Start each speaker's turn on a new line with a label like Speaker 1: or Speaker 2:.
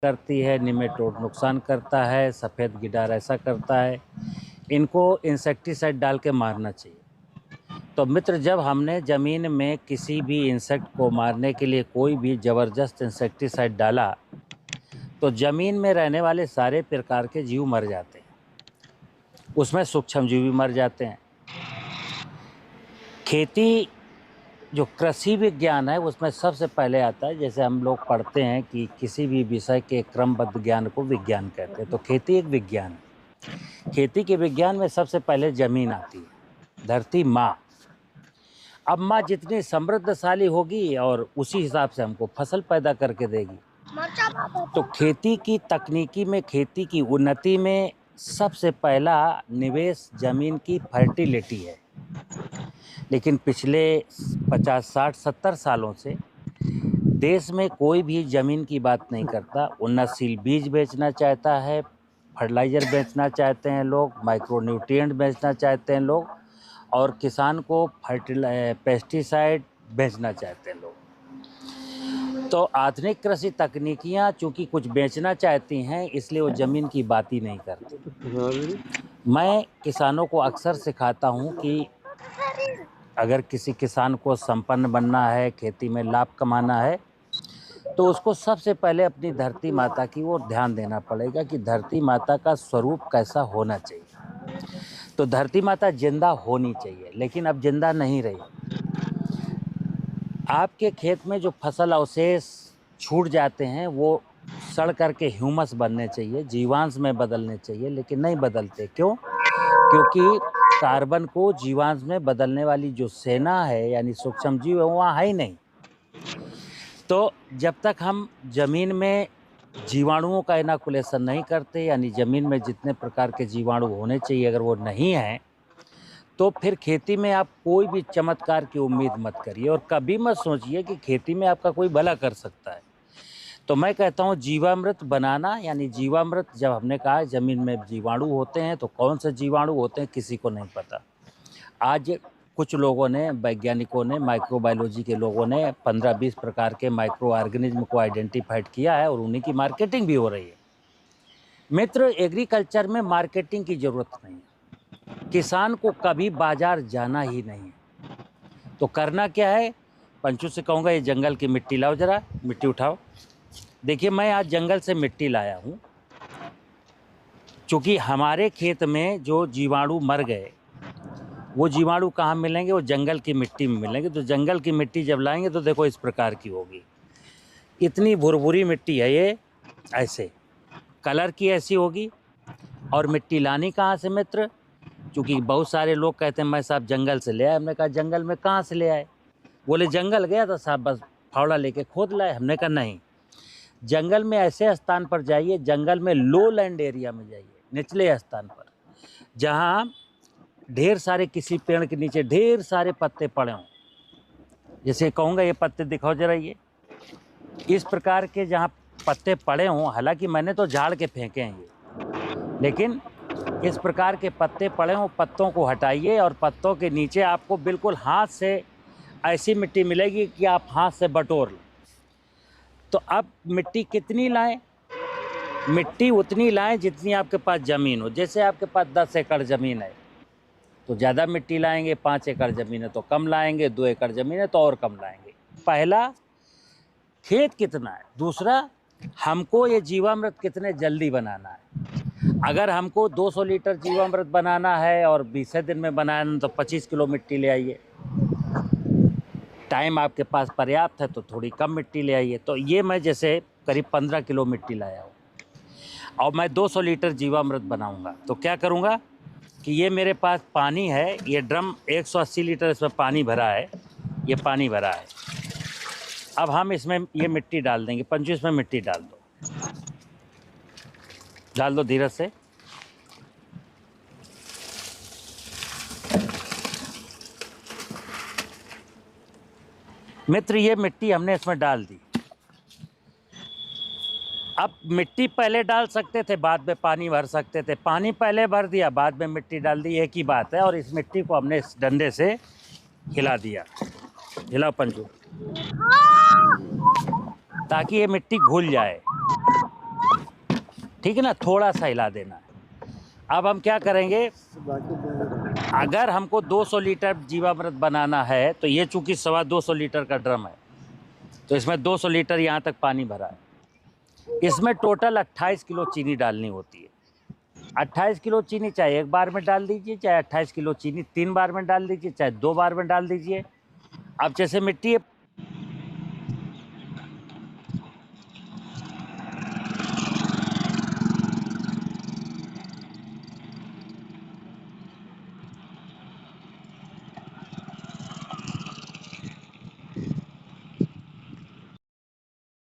Speaker 1: करती है, निमेटोड नुकसान करता है, सफ़ेद गिडार ऐसा करता है। इनको इंसेक्टिसाइड डाल के मारना चाहिए। तो मित्र, जब हमने ज़मीन में किसी भी इंसेक्ट को मारने के लिए कोई भी ज़बरदस्त इंसेक्टिसाइड डाला तो ज़मीन में रहने वाले सारे प्रकार के जीव मर जाते हैं, उसमें सूक्ष्म जीव भी मर जाते हैं। खेती जो कृषि विज्ञान है उसमें सबसे पहले आता है, जैसे हम लोग पढ़ते हैं कि किसी भी विषय के क्रमबद्ध ज्ञान को विज्ञान कहते हैं, तो खेती एक विज्ञान है। खेती के विज्ञान में सबसे पहले ज़मीन आती है, धरती माँ। अब माँ जितनी समृद्धशाली होगी और उसी हिसाब से हमको फसल पैदा करके देगी। तो खेती की तकनीकी में, खेती की उन्नति में सबसे पहला निवेश ज़मीन की फर्टिलिटी है। लेकिन पिछले 50, 60, 70 सालों से देश में कोई भी ज़मीन की बात नहीं करता। उन्नतशील बीज बेचना चाहता है, फर्टिलाइज़र बेचना चाहते हैं लोग, माइक्रो न्यूट्रिएंट बेचना चाहते हैं लोग, और किसान को पेस्टिसाइड बेचना चाहते हैं लोग। तो आधुनिक कृषि तकनीकियाँ चूँकि कुछ बेचना चाहती हैं, इसलिए वो ज़मीन की बात ही नहीं करती। मैं किसानों को अक्सर सिखाता हूँ कि अगर किसी किसान को संपन्न बनना है, खेती में लाभ कमाना है, तो उसको सबसे पहले अपनी धरती माता की ओर ध्यान देना पड़ेगा कि धरती माता का स्वरूप कैसा होना चाहिए। तो धरती माता जिंदा होनी चाहिए, लेकिन अब जिंदा नहीं रही। आपके खेत में जो फसल अवशेष छूट जाते हैं वो सड़ करके ह्यूमस बनने चाहिए, जीवांश में बदलने चाहिए, लेकिन नहीं बदलते। क्यों? क्योंकि कार्बन को जीवांश में बदलने वाली जो सेना है, यानी सूक्ष्म जीव है, वहाँ है ही नहीं। तो जब तक हम ज़मीन में जीवाणुओं का इनॉकुलेशन नहीं करते, यानी ज़मीन में जितने प्रकार के जीवाणु होने चाहिए अगर वो नहीं हैं, तो फिर खेती में आप कोई भी चमत्कार की उम्मीद मत करिए और कभी मत सोचिए कि खेती में आपका कोई भला कर सकता है। तो मैं कहता हूँ जीवामृत बनाना, यानी जीवामृत, जब हमने कहा ज़मीन में जीवाणु होते हैं तो कौन से जीवाणु होते हैं किसी को नहीं पता। आज कुछ लोगों ने, वैज्ञानिकों ने, माइक्रोबायोलॉजी के लोगों ने 15-20 प्रकार के माइक्रो ऑर्गेनिज्म को आइडेंटिफाइड किया है और उन्हीं की मार्केटिंग भी हो रही है। मित्र, एग्रीकल्चर में मार्केटिंग की ज़रूरत नहीं है। किसान को कभी बाजार जाना ही नहीं है। तो करना क्या है? पंचू से कहूँगा ये जंगल की मिट्टी लाओ, ज़रा मिट्टी उठाओ। देखिए, मैं आज जंगल से मिट्टी लाया हूँ। चूँकि हमारे खेत में जो जीवाणु मर गए, वो जीवाणु कहाँ मिलेंगे? वो जंगल की मिट्टी में मिलेंगे। तो जंगल की मिट्टी जब लाएंगे तो देखो इस प्रकार की होगी। इतनी भुरभुरी मिट्टी है ये, ऐसे कलर की ऐसी होगी। और मिट्टी लानी कहाँ से मित्र? चूँकि बहुत सारे लोग कहते हैं मैं साहब जंगल से ले आए। हमने कहा जंगल में कहाँ से ले आए? बोले जंगल गया था साहब, बस फावड़ा लेके खोद लाए। हमने कहा नहीं, जंगल में ऐसे स्थान पर जाइए, जंगल में लो लैंड एरिया में जाइए, निचले स्थान पर, जहाँ ढेर सारे, किसी पेड़ के नीचे ढेर सारे पत्ते पड़े हों। जैसे कहूँगा ये पत्ते दिखाओ जरा, ये इस प्रकार के जहाँ पत्ते पड़े हों, हालांकि मैंने तो झाड़ के फेंके हैं ये, लेकिन इस प्रकार के पत्ते पड़े हों, पत्तों को हटाइए और पत्तों के नीचे आपको बिल्कुल हाथ से ऐसी मिट्टी मिलेगी कि आप हाथ से बटोर लें। तो अब मिट्टी कितनी लाएं? मिट्टी उतनी लाएं जितनी आपके पास ज़मीन हो। जैसे आपके पास 10 एकड़ ज़मीन है तो ज़्यादा मिट्टी लाएंगे, 5 एकड़ ज़मीन है तो कम लाएंगे, 2 एकड़ ज़मीन है तो और कम लाएंगे। पहला, खेत कितना है। दूसरा, हमको ये जीवामृत कितने जल्दी बनाना है। अगर हमको 200 लीटर जीवामृत बनाना है और 20 दिन में बनाना, तो 25 किलो मिट्टी ले आइए। टाइम आपके पास पर्याप्त है तो थोड़ी कम मिट्टी ले आइए। तो ये मैं जैसे करीब 15 किलो मिट्टी लाया हूँ और मैं 200 लीटर जीवामृत बनाऊँगा। तो क्या करूँगा कि ये मेरे पास पानी है, ये ड्रम 180 लीटर इसमें पानी भरा है, ये पानी भरा है। अब हम इसमें ये मिट्टी डाल देंगे। पंचू इसमें मिट्टी डाल दो धीरज से। मित्र, ये मिट्टी हमने इसमें डाल दी। अब मिट्टी पहले डाल सकते थे, बाद में पानी भर सकते थे। पानी पहले भर दिया, बाद में मिट्टी डाल दी, एक ही बात है। और इस मिट्टी को हमने इस डंडे से हिला दिया। हिलाओ पंचू, ताकि ये मिट्टी घुल जाए। ठीक है ना, थोड़ा सा हिला देना है। अब हम क्या करेंगे, अगर हमको 200 लीटर जीवामृत बनाना है तो ये चूँकि 225 लीटर का ड्रम है, तो इसमें 200 लीटर यहाँ तक पानी भरा है। इसमें टोटल 28 किलो चीनी डालनी होती है। 28 किलो चीनी चाहे एक बार में डाल दीजिए, चाहे 28 किलो चीनी 3 बार में डाल दीजिए, चाहे 2 बार में डाल दीजिए। अब जैसे मिट्टी